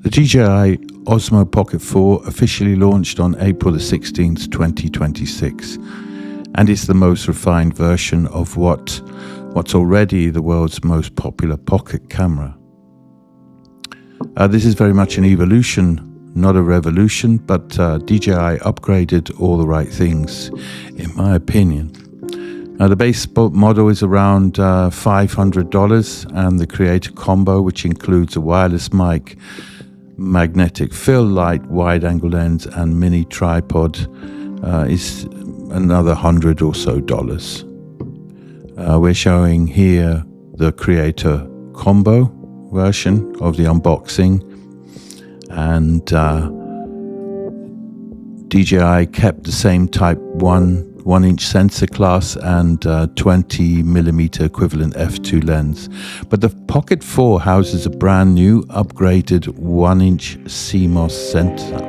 The DJI Osmo Pocket 4 officially launched on April the 16th, 2026, and is the most refined version of what's already the world's most popular pocket camera. This is very much an evolution, not a revolution, but DJI upgraded all the right things, in my opinion. The base model is around $500, and the Creat Combo, which includes a wireless mic, magnetic fill light, wide-angle lens, and mini tripod, is another $100 or so. We're showing here the Creator Combo version of the unboxing, and DJI kept the same Type 1-inch sensor class and 20mm equivalent f2 lens, but the Pocket 4 houses a brand new upgraded 1-inch CMOS sensor,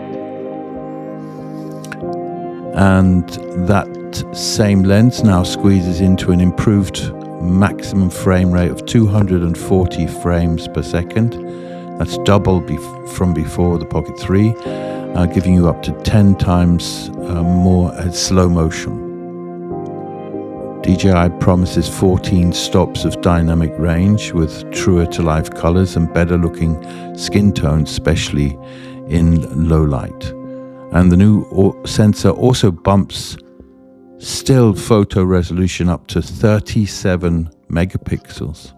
and that same lens now squeezes into an improved maximum frame rate of 240 frames per second. That's double from before the Pocket 3, giving you up to 10 times more at slow motion. DJI promises 14 stops of dynamic range with truer to life colors and better looking skin tones, especially in low light. And the new sensor also bumps still photo resolution up to 37 megapixels.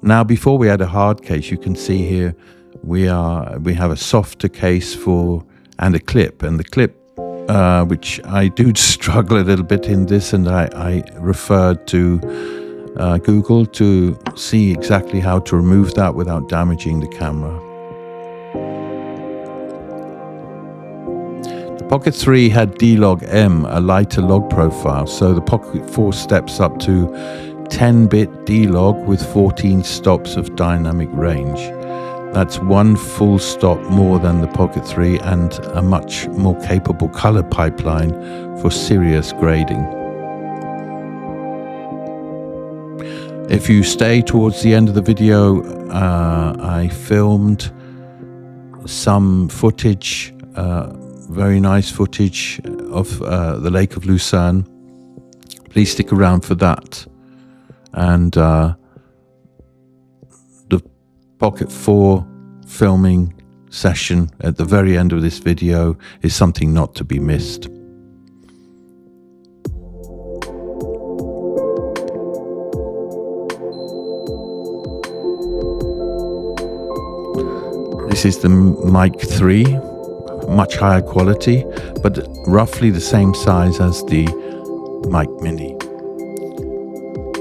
Now, before we add a hard case, you can see here we have a softer case and a clip, and the clip, which I do struggle a little bit in this, and I referred to Google to see exactly how to remove that without damaging the camera. The Pocket 3 had D-Log-M, a lighter log profile, so the Pocket 4 steps up to 10-bit D-Log with 14 stops of dynamic range. That's one full stop more than the Pocket 3 and a much more capable color pipeline for serious grading. If you stay towards the end of the video, I filmed some footage, very nice footage of the Lake of Lucerne. Please stick around for that. And the Pocket 4 filming session at the very end of this video is something not to be missed. This is the Mic 3, much higher quality, but roughly the same size as the Mic Mini.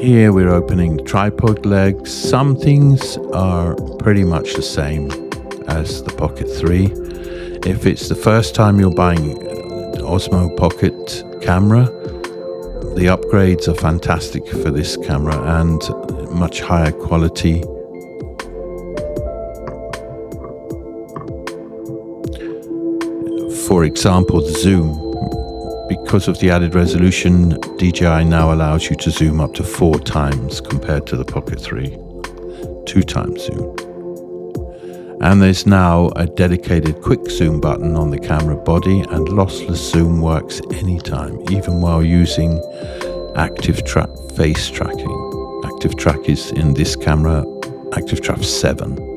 Here we're opening the tripod legs. Some things are pretty much the same as the Pocket 3. If it's the first time you're buying the Osmo Pocket camera, the upgrades are fantastic for this camera and much higher quality. For example, the zoom. Because of the added resolution, DJI now allows you to zoom up to 4 times compared to the Pocket 3, 2 times zoom. And there's now a dedicated quick zoom button on the camera body, and lossless zoom works anytime, even while using active face tracking. Active track is in this camera, active track 7.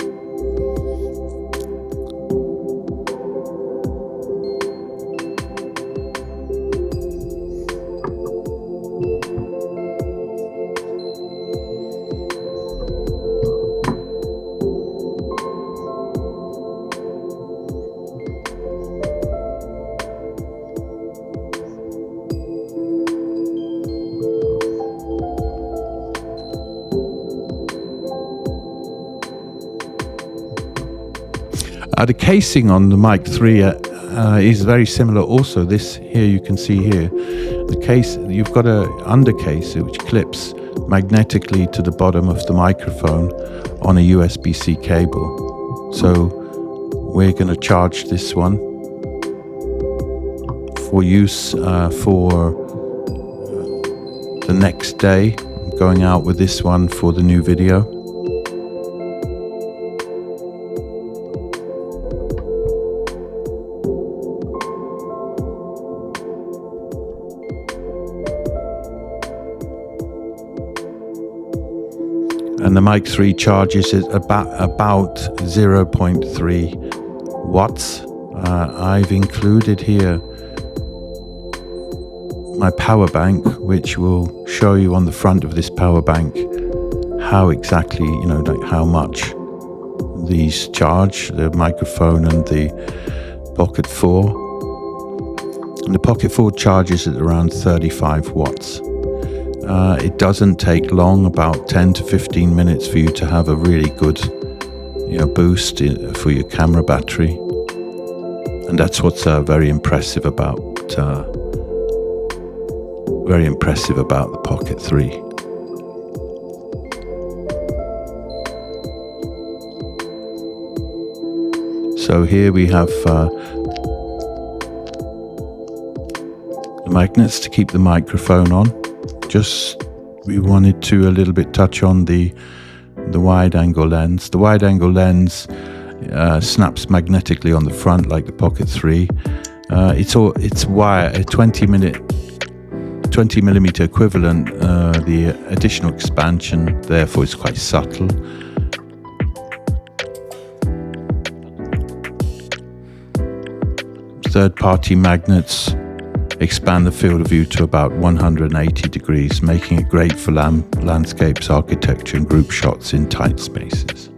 The casing on the Mic 3 is very similar also. This here you can see here. The case, you've got a undercase which clips magnetically to the bottom of the microphone on a USB-C cable. So we're going to charge this one for use for the next day. going out with this one for the new video. And the Mic 3 charges is about 0.3 watts. I've included here my power bank, which will show you on the front of this power bank how exactly, like how much these charge, the microphone and the Pocket 4. And the Pocket 4 charges at around 35 watts. It doesn't take long, about 10 to 15 minutes for you to have a really good boost for your camera battery. And that's what's very impressive about the Pocket 3. So here we have the magnets to keep the microphone on. We wanted to a little bit touch on the wide angle lens. The wide angle lens snaps magnetically on the front like the Pocket 3. It's wire, a 20 millimeter equivalent. The additional expansion therefore is quite subtle. Third-party magnets expand the field of view to about 180 degrees, making it great for landscapes, architecture and group shots in tight spaces.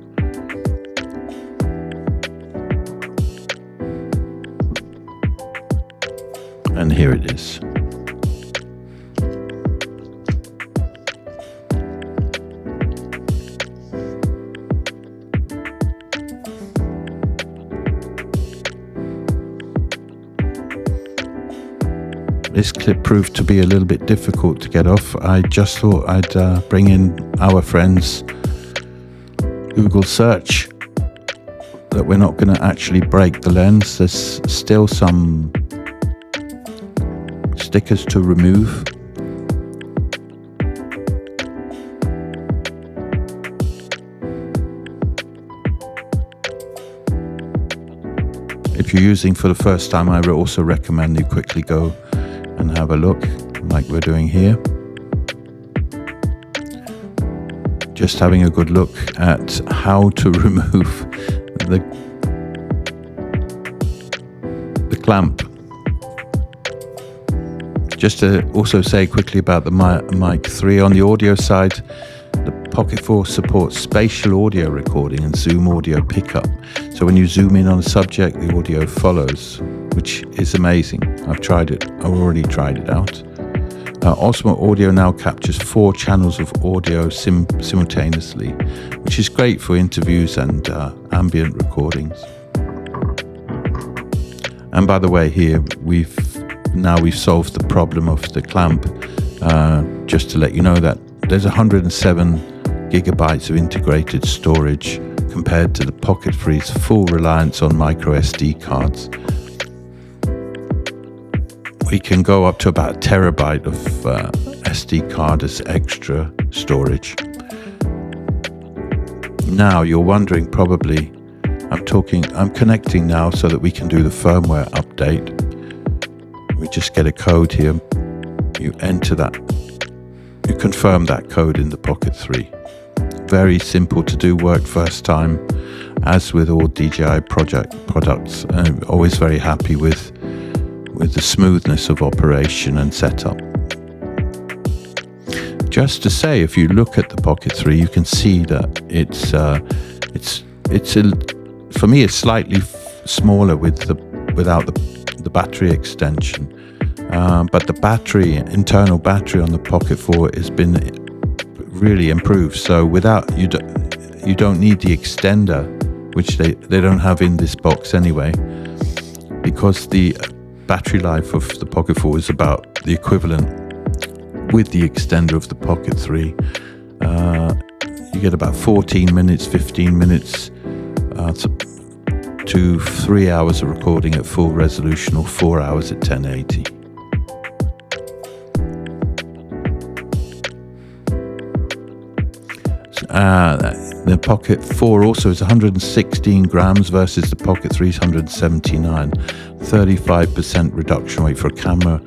And here it is. This clip proved to be a little bit difficult to get off. I just thought I'd bring in our friends Google search that we're not going to actually break the lens. There's still some stickers to remove. If you're using for the first time, I would also recommend you quickly go and have a look like we're doing here. Just having a good look at how to remove the clamp. Just to also say quickly about the Mic 3 on the audio side, the Pocket 4 supports spatial audio recording and zoom audio pickup. So when you zoom in on a subject, the audio follows, which is amazing. I've already tried it out. Osmo Audio now captures 4 channels of audio simultaneously, which is great for interviews and ambient recordings. And by the way, here we've solved the problem of the clamp. Just to let you know that there's 107 gigabytes of integrated storage compared to the Pocket 3's full reliance on micro SD cards. We can go up to about a terabyte of SD card as extra storage. Now you're wondering probably, I'm connecting now so that we can do the firmware update. We just get a code here. You enter that. You confirm that code in the Pocket 3. Very simple to do, worked first time, as with all DJI products. I'm always very happy with the smoothness of operation and setup. Just to say, if you look at the Pocket 3, you can see that for me it's slightly smaller without the battery extension. But the internal battery on the Pocket 4 has been really improved. So you don't need the extender, which they don't have in this box anyway, because the battery life of the Pocket 4 is about the equivalent with the extender of the Pocket 3. You get about 14 minutes, 15 minutes to 3 hours of recording at full resolution, or 4 hours at 1080. The Pocket 4 also is 116 grams versus the Pocket 3 is 179. 35% reduction weight for a camera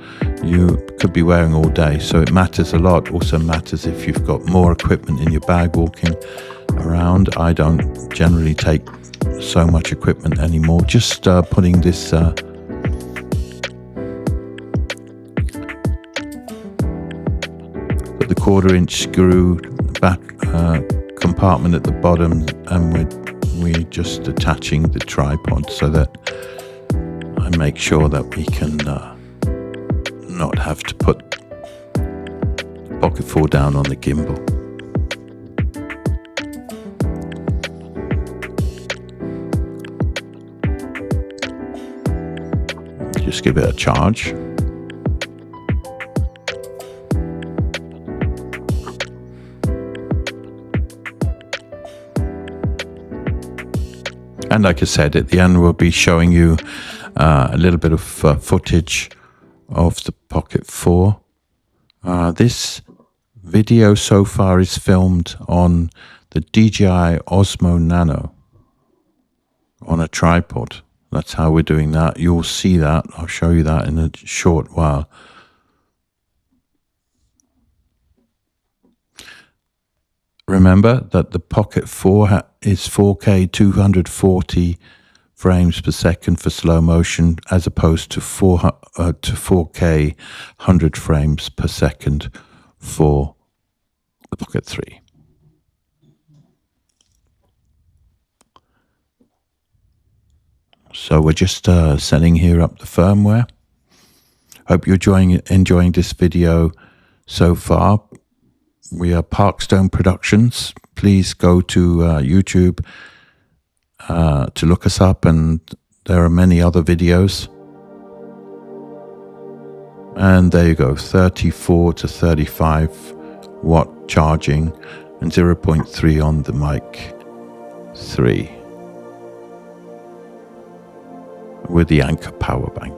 you could be wearing all day, so it matters a lot. Also matters if you've got more equipment in your bag walking around. I don't generally take so much equipment anymore. Just putting this put the 1/4-inch screw back compartment at the bottom, and we're just attaching the tripod so that I make sure that we can not have to put Pocket 4 down on the gimbal. Just give it a charge. And like I said, at the end we'll be showing you a little bit of footage of the Pocket 4. This video so far is filmed on the DJI Osmo Nano on a tripod. That's how we're doing that. You'll see that. I'll show you that in a short while. Remember that the Pocket 4 is 4K 240 frames per second for slow motion, as opposed to 4K 100 frames per second for the Pocket 3. So we're just setting here up the firmware. Hope you're enjoying this video so far. We are Parkstone Productions. Please go to YouTube to look us up, and there are many other videos. And there you go, 34 to 35 watt charging and 0.3 on the Mic 3 with the Anchor power bank.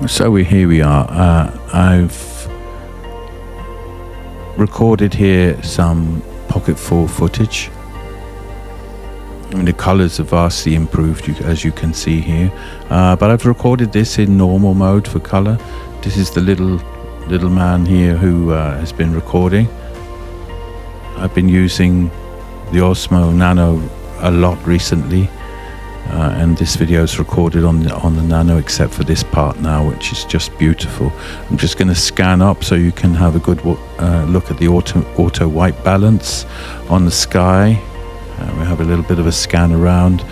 So here we are. I've recorded here some Pocket 4 footage. I mean, the colors are vastly improved, as you can see here. But I've recorded this in normal mode for color. This is the little man here who has been recording. I've been using the Osmo Nano a lot recently. And this video is recorded on the Nano, except for this part now, which is just beautiful. I'm just going to scan up so you can have a good look at the auto white balance on the sky. We have a little bit of a scan around.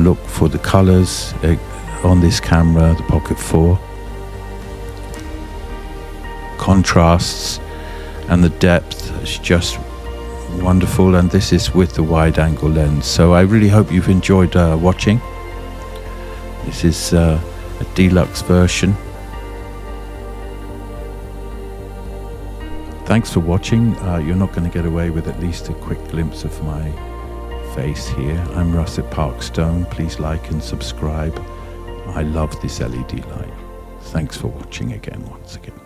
Look for the colors on this camera, the Pocket 4. Contrasts and the depth is just wonderful, and this is with the wide angle lens. So I really hope you've enjoyed watching. This is a deluxe version. Thanks for watching. You're not going to get away with at least a quick glimpse of my face here. I'm Russ at Parkstone. Please like and subscribe. I love this LED light. Thanks for watching again, once again.